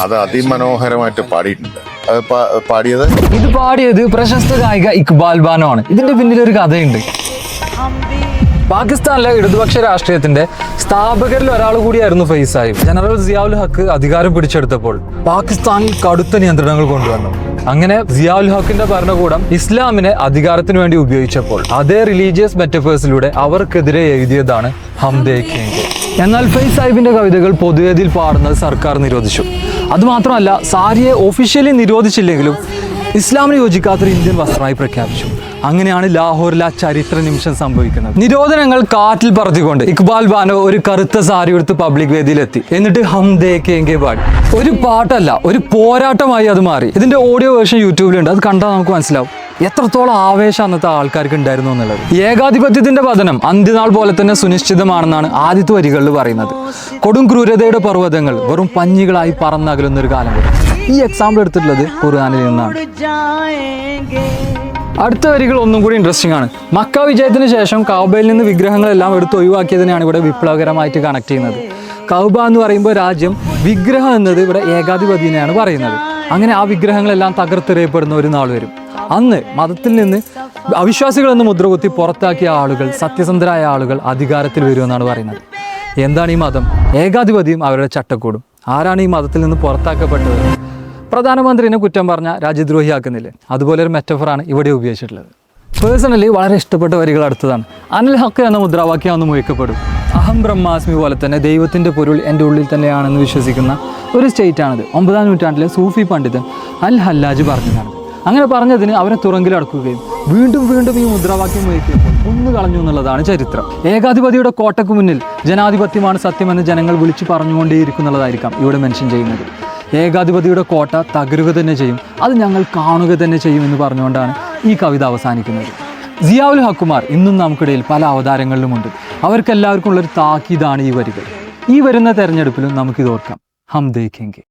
അത് അതിമനോഹരമായിട്ട് പാടിയിട്ടുണ്ട്. അത് പാടിയത് പ്രശസ്ത ഗായിക ഇക്ബാൽ ബാനോ ആണ്. ഇതിന്റെ പിന്നിൽ ഒരു കഥയുണ്ട്. പാകിസ്ഥാനിലെ ഇടതുപക്ഷ രാഷ്ട്രീയത്തിന്റെ സ്ഥാപകരിൽ ഒരാൾ കൂടിയായിരുന്നു ഫൈസ് സാഹിബ്. ജനറൽ സിയാഉൽ ഹക്ക് അധികാരം പിടിച്ചെടുത്തപ്പോൾ പാകിസ്ഥാനിൽ കടുത്ത നിയന്ത്രണങ്ങൾ കൊണ്ടുവന്നു. അങ്ങനെ സിയാഉൽ ഹക്കിന്റെ ഭരണകൂടം ഇസ്ലാമിനെ അധികാരത്തിന് വേണ്ടി ഉപയോഗിച്ചപ്പോൾ അതേ റിലീജിയസ് മെറ്റഫേഴ്സിലൂടെ അവർക്കെതിരെ എഴുതിയതാണ് ഹം ദേഖേംഗെ. എന്നാൽ ഫൈസ് സാഹിബിന്റെ കവിതകൾ പൊതുവേദിയിൽ പാടുന്നത് സർക്കാർ നിരോധിച്ചു. അതുമാത്രമല്ല, സാരിയെ ഒഫീഷ്യലി നിരോധിച്ചില്ലെങ്കിലും ഇസ്ലാമിന് യോജിക്കാത്തൊരു ഇന്ത്യൻ വസ്ത്രമായി പ്രഖ്യാപിച്ചു. അങ്ങനെയാണ് ലാഹോറിലെ ആ ചരിത്ര നിമിഷം സംഭവിക്കുന്നത്. നിരോധനങ്ങൾ കാറ്റിൽ പറത്തിക്കൊണ്ട് ഇക്ബാൽ ബാനോ ഒരു കറുത്ത സാരി എടുത്ത് പബ്ലിക് വേദിയിലെത്തി. എന്നിട്ട് ഹം ദേഖേംഗെ പാടി. ഒരു പാട്ടല്ല, ഒരു പോരാട്ടമായി അത് മാറി. ഇതിന്റെ ഓഡിയോ വേർഷൻ യൂട്യൂബിലുണ്ട്. അത് കണ്ടാൽ നമുക്ക് മനസ്സിലാവും എത്രത്തോളം ആവേശം അന്നത്തെ ആൾക്കാർക്ക് ഉണ്ടായിരുന്നു എന്നുള്ളത്. ഏകാധിപത്യത്തിന്റെ പതനം അന്ത്യനാൾ പോലെ തന്നെ സുനിശ്ചിതമാണെന്നാണ് ആദ്യത്തെ വരികളിൽ പറയുന്നത്. കൊടും ക്രൂരതയുടെ പർവ്വതങ്ങൾ വെറും പഞ്ഞികളായി പറന്നകലുന്ന ഒരു കാലം വരും. ഈ എക്സാമ്പിൾ എടുത്തിട്ടുള്ളത് ഖുർആനിൽ നിന്നാണ്. അടുത്ത വരികൾ ഒന്നും കൂടി ഇൻട്രസ്റ്റിംഗ് ആണ്. മക്ക വിജയത്തിന് ശേഷം കഅബയിൽ നിന്ന് വിഗ്രഹങ്ങളെല്ലാം എടുത്ത് ഒഴിവാക്കിയതിനാണ് ഇവിടെ വിപ്ലവകരമായിട്ട് കണക്ട് ചെയ്യുന്നത്. കഅബ എന്ന് പറയുമ്പോൾ രാജ്യം, വിഗ്രഹം എന്നത് ഇവിടെ ഏകാധിപതിനെയാണ് പറയുന്നത്. അങ്ങനെ ആ വിഗ്രഹങ്ങളെല്ലാം തകർത്തെറിയപ്പെടുന്ന ഒരു നാൾ വരും. അന്ന് മതത്തിൽ നിന്ന് അവിശ്വാസികളെന്ന് മുദ്രകുത്തി പുറത്താക്കിയ ആളുകൾ, സത്യസന്ധരായ ആളുകൾ അധികാരത്തിൽ വരുമെന്നാണ് പറയുന്നത്. എന്താണ് ഈ മതം? ഏകാധിപതിയും അവരുടെ ചട്ടക്കൂടും. ആരാണ് ഈ മതത്തിൽ നിന്ന് പുറത്താക്കപ്പെട്ടത്? പ്രധാനമന്ത്രിനെ കുറ്റം പറഞ്ഞ രാജ്യദ്രോഹിയാക്കുന്നില്ലേ? അതുപോലെ ഒരു മെറ്റഫറാണ് ഇവിടെ ഉപയോഗിച്ചിട്ടുള്ളത്. പേഴ്സണലി വളരെ ഇഷ്ടപ്പെട്ട വരികൾ അടുത്തതാണ്. അനിൽ ഹക്ക് എന്ന മുദ്രാവാക്യം ഒന്ന് മുഴക്കപ്പെടും. അഹം ബ്രഹ്മാസ്മി പോലെ തന്നെ ദൈവത്തിൻ്റെ പൊരുൾ എൻ്റെ ഉള്ളിൽ തന്നെയാണെന്ന് വിശ്വസിക്കുന്ന ഒരു സ്റ്റേറ്റാണിത്. 9ാം നൂറ്റാണ്ടിലെ സൂഫി പണ്ഡിതൻ അൽ ഹല്ലാജ് പറഞ്ഞതാണ്. അങ്ങനെ പറഞ്ഞതിന് അവരെ തുറങ്കിലടക്കുകയും വീണ്ടും വീണ്ടും ഈ മുദ്രാവാക്യം മുഴക്കിയപ്പോൾ കൊന്നു കളഞ്ഞു എന്നുള്ളതാണ് ചരിത്രം. ഏകാധിപതിയുടെ കോട്ടയ്ക്ക് മുന്നിൽ ജനാധിപത്യമാണ് സത്യമെന്ന് ജനങ്ങൾ വിളിച്ചു പറഞ്ഞുകൊണ്ടേയിരിക്കുന്നുള്ളതായിരിക്കാം ഇവിടെ മെൻഷൻ ചെയ്യുന്നത്. ഏകാധിപതിയുടെ കോട്ട തകരുക തന്നെ ചെയ്യും, അത് ഞങ്ങൾ കാണുക തന്നെ ചെയ്യും എന്ന് പറഞ്ഞുകൊണ്ടാണ് ഈ കവിത അവസാനിക്കുന്നത്. സിയാഉൽ ഹക്കുമാർ ഇന്നും നമുക്കിടയിൽ പല അവതാരങ്ങളിലുമുണ്ട്. അവർക്കെല്ലാവർക്കും ഉള്ളൊരു താക്കീതാണ് ഈ വരികൾ. ഈ വരുന്ന തെരഞ്ഞെടുപ്പിലും നമുക്കിത് ഓർക്കാം. ഹം ദേഖേംഗെ.